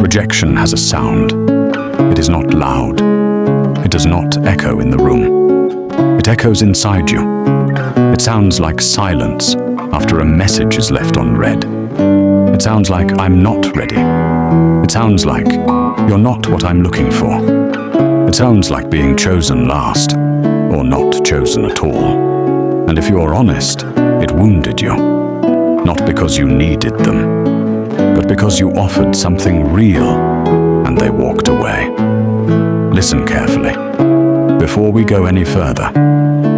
Rejection has a sound. It is not loud. It does not echo in the room. It echoes inside you. It sounds like silence after a message is left unread. It sounds like I'm not ready. It sounds like you're not what I'm looking for. It sounds like being chosen last, or not chosen at all. And if you're honest, it wounded you. Not because you needed them, but because you offered something real and they walked away. Listen carefully. Before we go any further,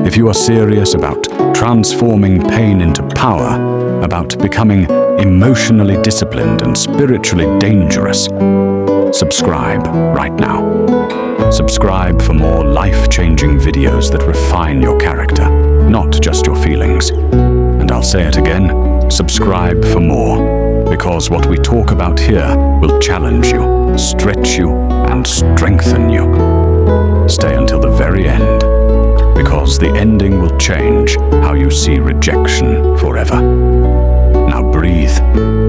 if you are serious about transforming pain into power, about becoming emotionally disciplined and spiritually dangerous, subscribe right now. Subscribe for more life-changing videos that refine your character, not just your feelings. And I'll say it again, subscribe for more, because what we talk about here will challenge you, stretch you, and strengthen you. Stay until the very end, because the ending will change how you see rejection forever. Now breathe.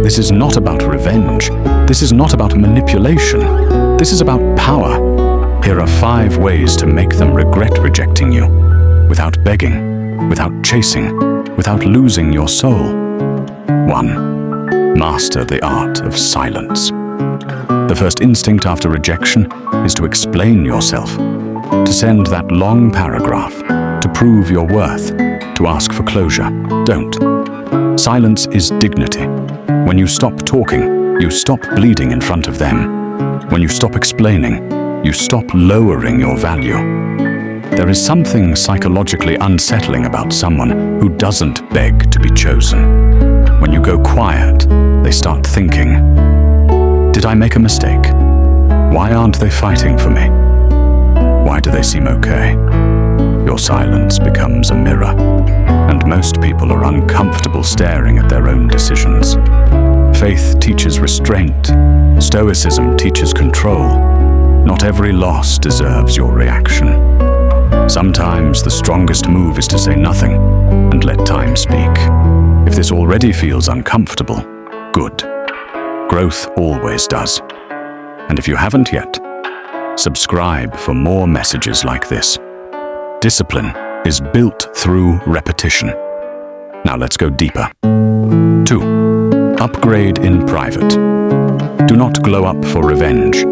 This is not about revenge. This is not about manipulation. This is about power. Here are 5 ways to make them regret rejecting you, without begging, without chasing, without losing your soul. 1. Master the art of silence. The first instinct after rejection is to explain yourself, to send that long paragraph, to prove your worth, to ask for closure. Don't. Silence is dignity. When you stop talking, you stop bleeding in front of them. When you stop explaining, you stop lowering your value. There is something psychologically unsettling about someone who doesn't beg to be chosen. When you go quiet, they start thinking, did I make a mistake? Why aren't they fighting for me? Why do they seem okay? Your silence becomes a mirror, and most people are uncomfortable staring at their own decisions. Faith teaches restraint. Stoicism teaches control. Not every loss deserves your reaction. Sometimes the strongest move is to say nothing and let time speak. If this already feels uncomfortable, good. Growth always does. And if you haven't yet, subscribe for more messages like this. Discipline is built through repetition. Now let's go deeper. 2. Upgrade in private. Do not glow up for revenge.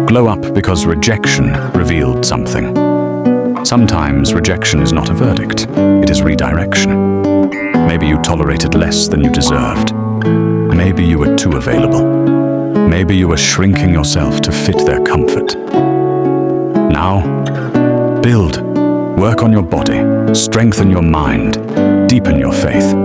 Glow up because rejection revealed something. Sometimes rejection is not a verdict, it is redirection. Maybe you tolerated less than you deserved. Maybe you were too available. Maybe you were shrinking yourself to fit their comfort. Now, build. Work on your body, strengthen your mind, deepen your faith,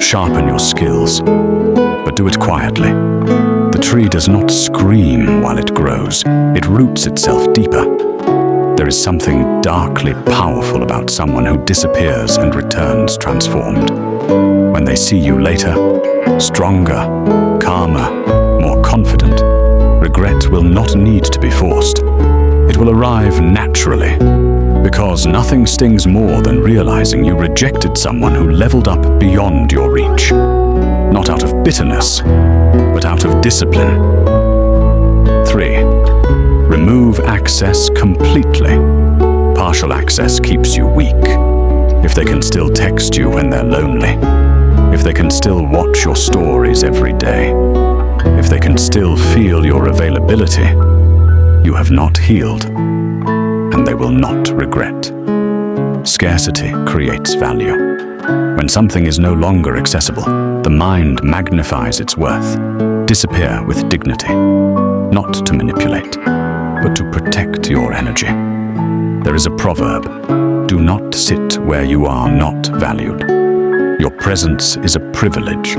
sharpen your skills. But do it quietly. The tree does not scream while it grows. It roots itself deeper. There is something darkly powerful about someone who disappears and returns transformed. When they see you later, stronger, calmer, more confident, regret will not need to be forced. It will arrive naturally, because nothing stings more than realizing you rejected someone who leveled up beyond your reach. Not out of bitterness, but out of discipline. 3. Remove access completely. Partial access keeps you weak. If they can still text you when they're lonely, if they can still watch your stories every day, if they can still feel your availability, you have not healed, and they will not regret. Scarcity creates value. When something is no longer accessible, the mind magnifies its worth. Disappear with dignity, not to manipulate, but to protect your energy. There is a proverb, do not sit where you are not valued. Your presence is a privilege.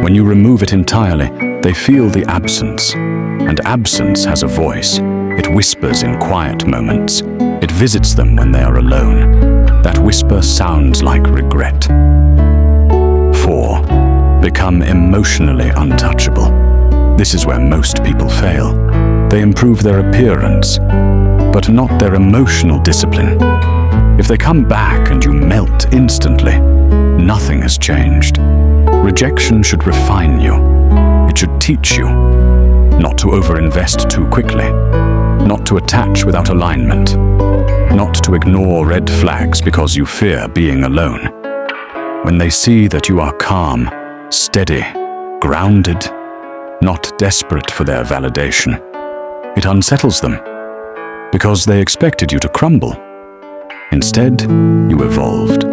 When you remove it entirely, they feel the absence, and absence has a voice. It whispers in quiet moments. It visits them when they are alone. That whisper sounds like regret. 4. Become emotionally untouchable. This is where most people fail. They improve their appearance, but not their emotional discipline. If they come back and you melt instantly, nothing has changed. Rejection should refine you. It should teach you. not to overinvest too quickly, not to attach without alignment, not to ignore red flags because you fear being alone. When they see that you are calm, steady, grounded, not desperate for their validation, it unsettles them because they expected you to crumble. Instead, you evolved.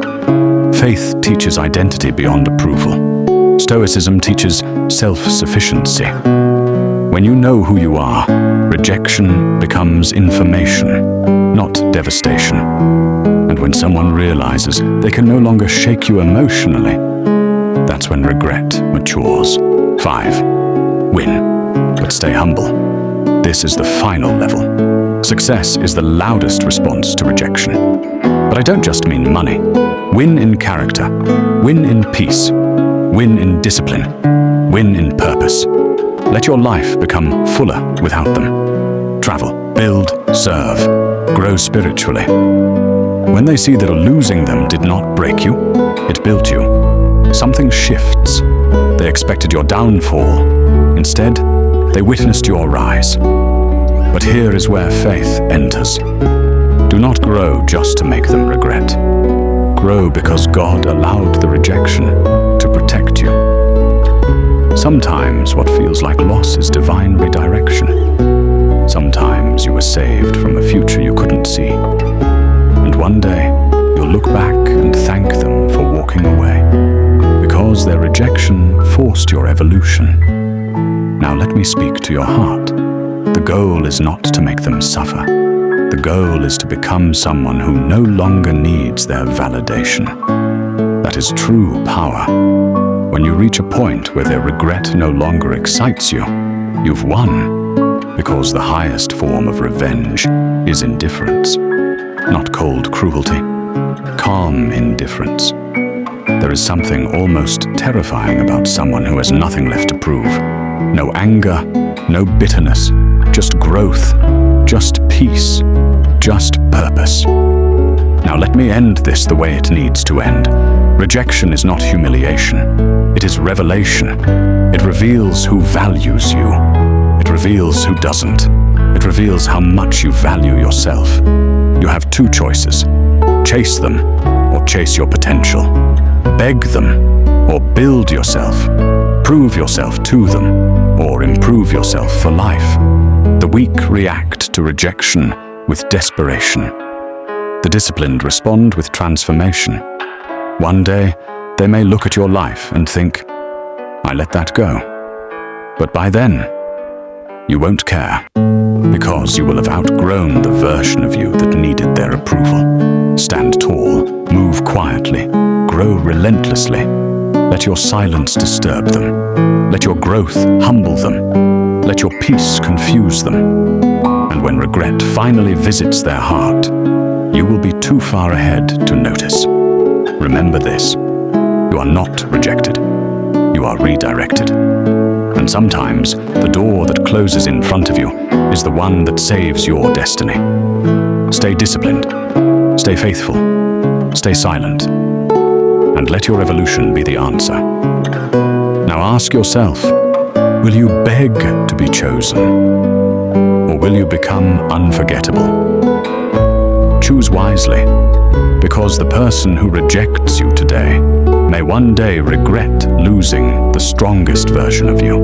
Faith teaches identity beyond approval. Stoicism teaches self-sufficiency. When you know who you are, rejection becomes information, not devastation. And when someone realizes they can no longer shake you emotionally, that's when regret matures. 5. Win, but stay humble. This is the final level. Success is the loudest response to rejection. But I don't just mean money. Win in character, win in peace, win in discipline, win in purpose. Let your life become fuller without them. Travel, build, serve, grow spiritually. When they see that losing them did not break you, it built you. Something shifts. They expected your downfall. Instead, they witnessed your rise. But here is where faith enters. Do not grow just to make them regret. Grow because God allowed the rejection to protect you. Sometimes what feels like loss is divine redirection. Sometimes you were saved from a future you couldn't see. And one day, you'll look back and thank them for walking away, because their rejection forced your evolution. Now let me speak to your heart. The goal is not to make them suffer. The goal is to become someone who no longer needs their validation. That is true power. When you reach a point where their regret no longer excites you, you've won, because the highest form of revenge is indifference, not cold cruelty, calm indifference. There is something almost terrifying about someone who has nothing left to prove. No anger, no bitterness, just growth, just peace, just purpose. Now let me end this the way it needs to end. Rejection is not humiliation. It is revelation. It reveals who values you. It reveals who doesn't. It reveals how much you value yourself. You have two choices. Chase them or chase your potential. Beg them or build yourself. Prove yourself to them or improve yourself for life. The weak react to rejection with desperation. The disciplined respond with transformation. One day, they may look at your life and think, I let that go. But by then, you won't care, because you will have outgrown the version of you that needed their approval. Stand tall, move quietly, grow relentlessly. Let your silence disturb them. Let your growth humble them. Let your peace confuse them. And when regret finally visits their heart, you will be too far ahead to notice. Remember this: you are not rejected. You are redirected. And sometimes the door that closes in front of you is the one that saves your destiny. Stay disciplined. Stay faithful. Stay silent. And let your evolution be the answer. Now ask yourself, will you beg to be chosen? Or will you become unforgettable? Choose wisely, because the person who rejects you today may one day regret losing the strongest version of you.